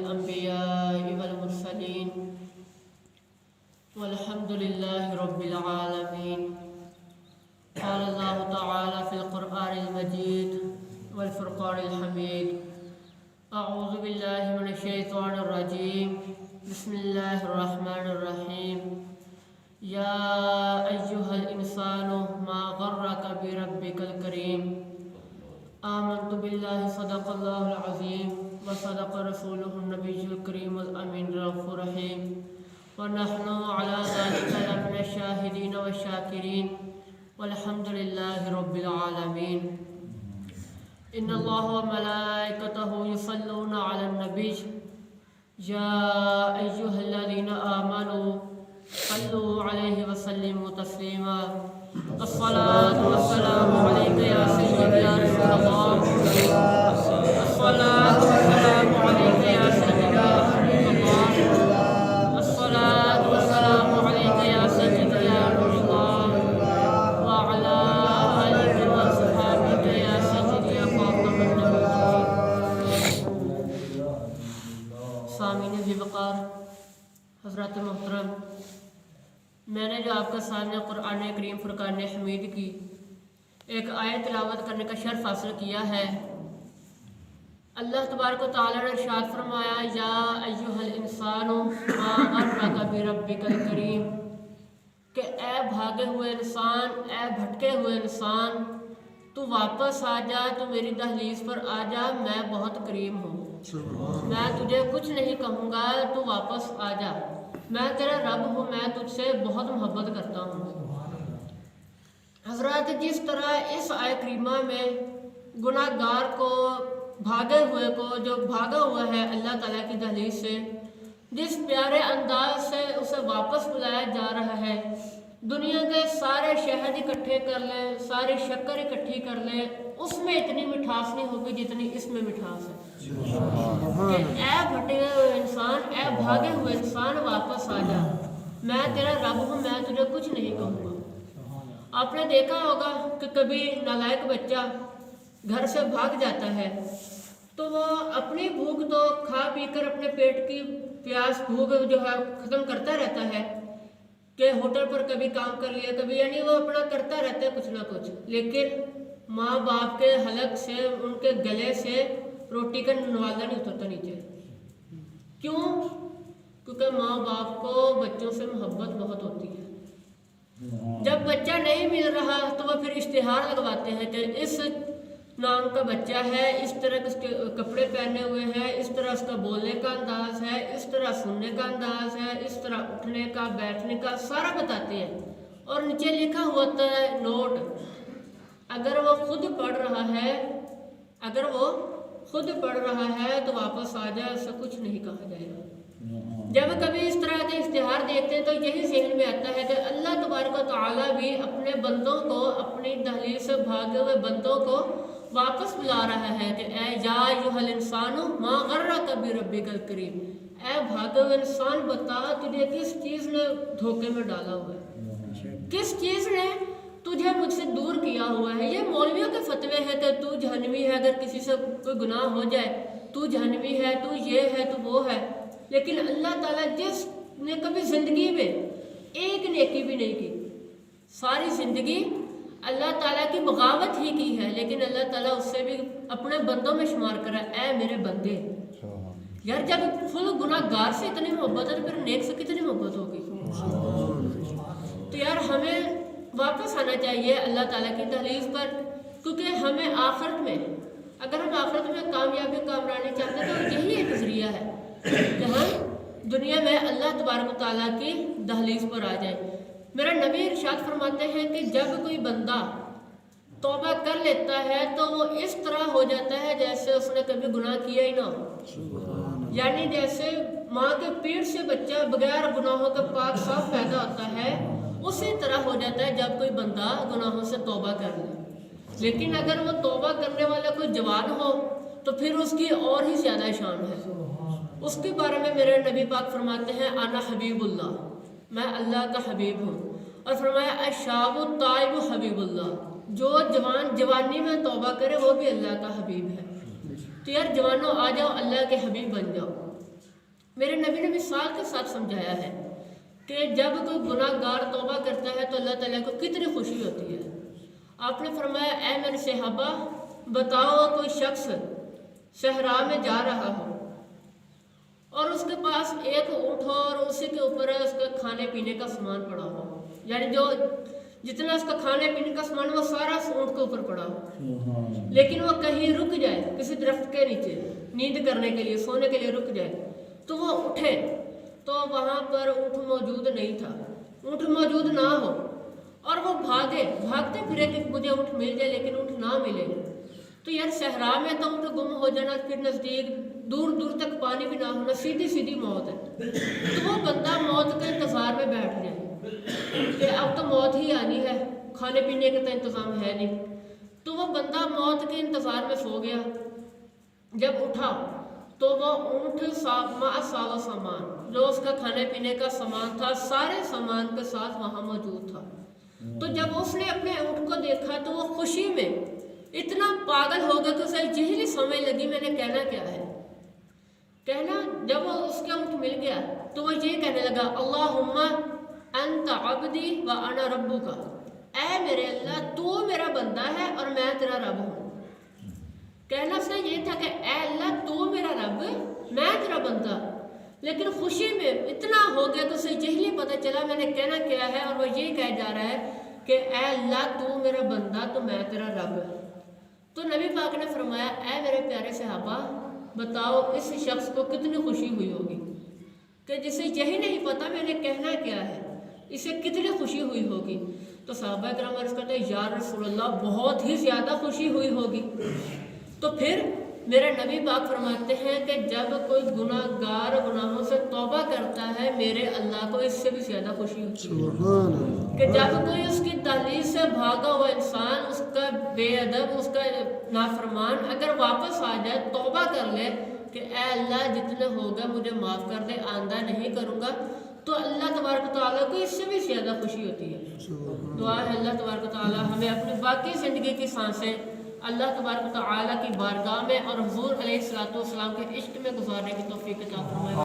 الأنبياء والمرسلين والحمد لله رب العالمين. قال الله تعالى في القرآن المجيد والفرقان الحميد: أعوذ بالله من الشيطان الرجيم. بسم الله الرحمن الرحيم. يا أيها الإنسان ما غرك بربك الكريم. آمنت بالله صدق الله العظيم وصدق رسوله النبي الكريم الأمين الرؤوف الرحيم، ونحن على ذلك لمن الشاهدين والشاكرين والحمد لله رب العالمين. إن الله وملائكته يصلون على النبي يا أيها الذين آمنوا صلوا عليه وسلموا تسليما. الصلاة والسلام عليك يا سيدي يا رسول الله. الصلاة والسلام عليك يا سيدي يا حبيب الله. الصلاة والسلام عليك يا سيدي يا نور الله وعلى آلك وصحابك يا سيدي يا خاتم النبيين. سامعین ذوالوقار حضرات محترم، میں نے جو آپ کا سامنے قرآن کریم فرقان حمید کی ایک آیت تلاوت کرنے کا شرف حاصل کیا ہے. اللہ تبارک و تعالیٰ نے ارشاد فرمایا: یا ایھا الانسان ما غرک بربک الکریم، کہ اے بھاگے ہوئے انسان، اے بھٹکے ہوئے انسان، تو واپس آ جا، تو میری دہلیز پر آ جا، میں بہت کریم ہوں، میں تجھے کچھ نہیں کہوں گا، تو واپس آ جا، میں تیرا رب ہوں، میں تجھ سے بہت محبت کرتا ہوں. حضرات، جس طرح اس آیت کریمہ میں گناہ گار کو، بھاگے ہوئے کو، جو بھاگا ہوا ہے اللہ تعالیٰ کی دہلیز سے، جس پیارے انداز سے اسے واپس بلایا جا رہا ہے، دنیا کے سارے شہد اکٹھے کر لیں، ساری شکر اکٹھی کر لیں، اس میں اتنی مٹھاس نہیں ہوگی جتنی اس میں مٹھاس ہے. کہ اے بھٹے ہوئے انسان، اے بھاگے ہوئے انسان، واپس آ جا، میں تیرا رب ہوں، میں تجھے کچھ نہیں کہوں گا. آپ نے دیکھا ہوگا کہ کبھی نالائق بچہ گھر سے بھاگ جاتا ہے تو وہ اپنی بھوک تو کھا پی کر اپنے پیٹ کی پیاس بھوک جو ہے ختم کرتا رہتا ہے، کہ ہوٹل پر کبھی کام کر لیا، کبھی، یعنی وہ اپنا کرتا رہتا ہے کچھ نہ کچھ، لیکن ماں باپ کے حلق سے، ان کے گلے سے روٹی کا نوالہ نہیں اترتا نیچے. کیوں؟ کیونکہ ماں باپ کو بچوں سے محبت بہت ہوتی ہے. جب بچہ نہیں مل رہا تو وہ پھر اشتہار لگواتے ہیں کہ اس نام کا بچہ ہے، اس طرح اس کے کپڑے پہنے ہوئے ہیں، اس طرح اس کا بولنے کا انداز ہے، اس طرح سننے کا انداز ہے، اس طرح اٹھنے کا، بیٹھنے کا، سارا بتاتے ہیں. اور نیچے لکھا ہوتا ہے نوٹ، اگر وہ خود پڑھ رہا ہے، اگر وہ خود پڑھ رہا ہے تو واپس آ جائے، اسے کچھ نہیں کہا جائے گا. جب کبھی اس طرح کے اشتہار دیکھتے ہیں تو یہی ذہن میں آتا ہے کہ اللہ تبارک و تعالیٰ بھی اپنے بندوں کو، اپنی دہلیز سے بھاگے ہوئے بندوں کو واپس بلا رہا ہے کہ اے یا ایھا الانسان ما غرک بربک الکریم، اے بھاگے ہوئے انسان، بتا تجھے کس چیز نے دھوکے میں ڈالا ہوا ہے، کس چیز نے تجھے مجھ سے دور کیا ہوا ہے. یہ مولویوں کے فتوے ہیں کہ تو جہنمی ہے، اگر کسی سے کوئی گناہ ہو جائے تو جہنمی ہے، تو یہ ہے، تو وہ ہے. لیکن اللہ تعالیٰ جس نے کبھی زندگی میں ایک نیکی بھی نہیں کی، ساری زندگی اللہ تعالیٰ کی بغاوت ہی کی ہے، لیکن اللہ تعالیٰ اس سے بھی اپنے بندوں میں شمار کرا، اے میرے بندے. یار، جب فل گناہ گار سے اتنی محبت ہے تو پھر نیک سے کتنی محبت ہوگی. تو یار، ہمیں واپس آنا چاہیے اللہ تعالیٰ کی دہلیز پر، کیونکہ ہمیں آخرت میں، اگر ہم آخرت میں کامیابی کامرانی چاہتے ہیں تو یہی ایک ذریعہ ہے کہ ہم دنیا میں اللہ تبارک و تعالیٰ کی دہلیز پر آ جائیں. میرا نبی ارشاد فرماتے ہیں کہ جب کوئی بندہ توبہ کر لیتا ہے تو وہ اس طرح ہو جاتا ہے جیسے اس نے کبھی گناہ کیا ہی نہ ہو. یعنی جیسے ماں کے پیٹ سے بچہ بغیر گناہوں کا پاک صاف پیدا ہوتا ہے، اسی طرح ہو جاتا ہے جب کوئی بندہ گناہوں سے توبہ کر لے. لیکن اگر وہ توبہ کرنے والا کوئی جوان ہو تو پھر اس کی اور ہی زیادہ شان ہے. اس کے بارے میں میرے نبی پاک فرماتے ہیں: انا حبیب اللہ، میں اللہ کا حبیب ہوں. اور فرمایا: الشاب الطائب حبیب اللہ، جو جوان جوانی میں توبہ کرے وہ بھی اللہ کا حبیب ہے. تو یار جوانوں، آ جاؤ اللہ کے حبیب بن جاؤ. میرے نبی نے مثال کے ساتھ سمجھایا ہے کہ جب کوئی گناہ گار توبہ کرتا ہے تو اللہ تعالیٰ کو کتنی خوشی ہوتی ہے۔ آپ نے فرمایا اے میرے صحابہ بتاؤ کوئی شخص صحرا میں جا رہا ہو اور اس کے پاس ایک اونٹ ہو اور اسی کے اوپر اس کا کھانے پینے کا سامان پڑا ہو، یعنی جو جتنا اس کا کھانے پینے کا سامان وہ سارا اس اونٹ کے اوپر پڑا ہو، لیکن وہ کہیں رک جائے کسی درخت کے نیچے نیند کرنے کے لیے، سونے کے لیے رک جائے تو وہ اٹھے تو وہاں پر اونٹ موجود نہیں تھا، اونٹ موجود نہ ہو اور وہ بھاگتے پھرے کہ مجھے اونٹ مل جائے، لیکن اونٹ نہ ملے تو یار صحرا میں تو اونٹ گم ہو جانا، پھر نزدیک دور دور تک پانی بھی نہ ہونا، سیدھی موت ہے۔ تو وہ بندہ موت کے انتظار میں بیٹھ جائے کہ اب تو موت ہی آنی ہے، کھانے پینے کا تو انتظام ہے نہیں، تو وہ بندہ موت کے انتظار میں سو گیا۔ جب اٹھا تو وہ اونٹ سال و سامان، جو اس کا کھانے پینے کا سامان تھا، سارے سامان کے ساتھ وہاں موجود تھا۔ تو جب اس نے اپنے اونٹ کو دیکھا تو وہ خوشی میں اتنا پاگل ہو گیا کہ اسے یہی نہیں سمجھ لگی میں نے کہنا کیا ہے۔ جب وہ اس کا اونٹ مل گیا تو وہ یہ کہنے لگا اللہم انت عبدی و انا ربک، اے میرے اللہ تو میرا بندہ ہے اور میں تیرا رب ہوں۔ کہنا اس نے یہ تھا کہ اے اللہ تو میرا رب میں تیرا بندہ، لیکن خوشی میں اتنا ہو گیا تو اسے یہی نہیں پتہ چلا میں نے کہنا کیا ہے، اور وہ یہ کہہ جا رہا ہے کہ اے اللہ تو میرا بندہ تو میں تیرا رب۔ تو نبی پاک نے فرمایا اے میرے پیارے صحابہ بتاؤ اس شخص کو کتنی خوشی ہوئی ہوگی کہ جسے یہی نہیں پتا میں نے کہنا کیا ہے، اسے کتنی خوشی ہوئی ہوگی۔ تو صحابہ کرام عرض کرتے ہیں یا رسول اللہ بہت ہی زیادہ خوشی ہوئی ہوگی۔ تو پھر میرے نبی پاک فرماتے ہیں کہ جب کوئی گناہ گار گناہوں سے توبہ کرتا ہے میرے اللہ کو اس سے بھی زیادہ خوشی ہوتی ہے کہ جب کوئی اس کی دہلیز سے بھاگا ہوا انسان، اس کا بے ادب، اس کا نافرمان اگر واپس آ جائے، توبہ کر لے کہ اے اللہ جتنے ہوگا مجھے معاف کر دے، آئندہ نہیں کروں گا، تو اللہ تبارک و تعالیٰ کو اس سے بھی زیادہ خوشی ہوتی ہے۔ دعا ہے اللہ تبارک و تعالیٰ ہمیں اپنی باقی زندگی کی سانسیں اللہ تبارک و تعالیٰ کی بارگاہ میں اور حضور علیہ الصلوۃ والسلام کے عشق میں گزارنے کی توفیق عطا فرمائے۔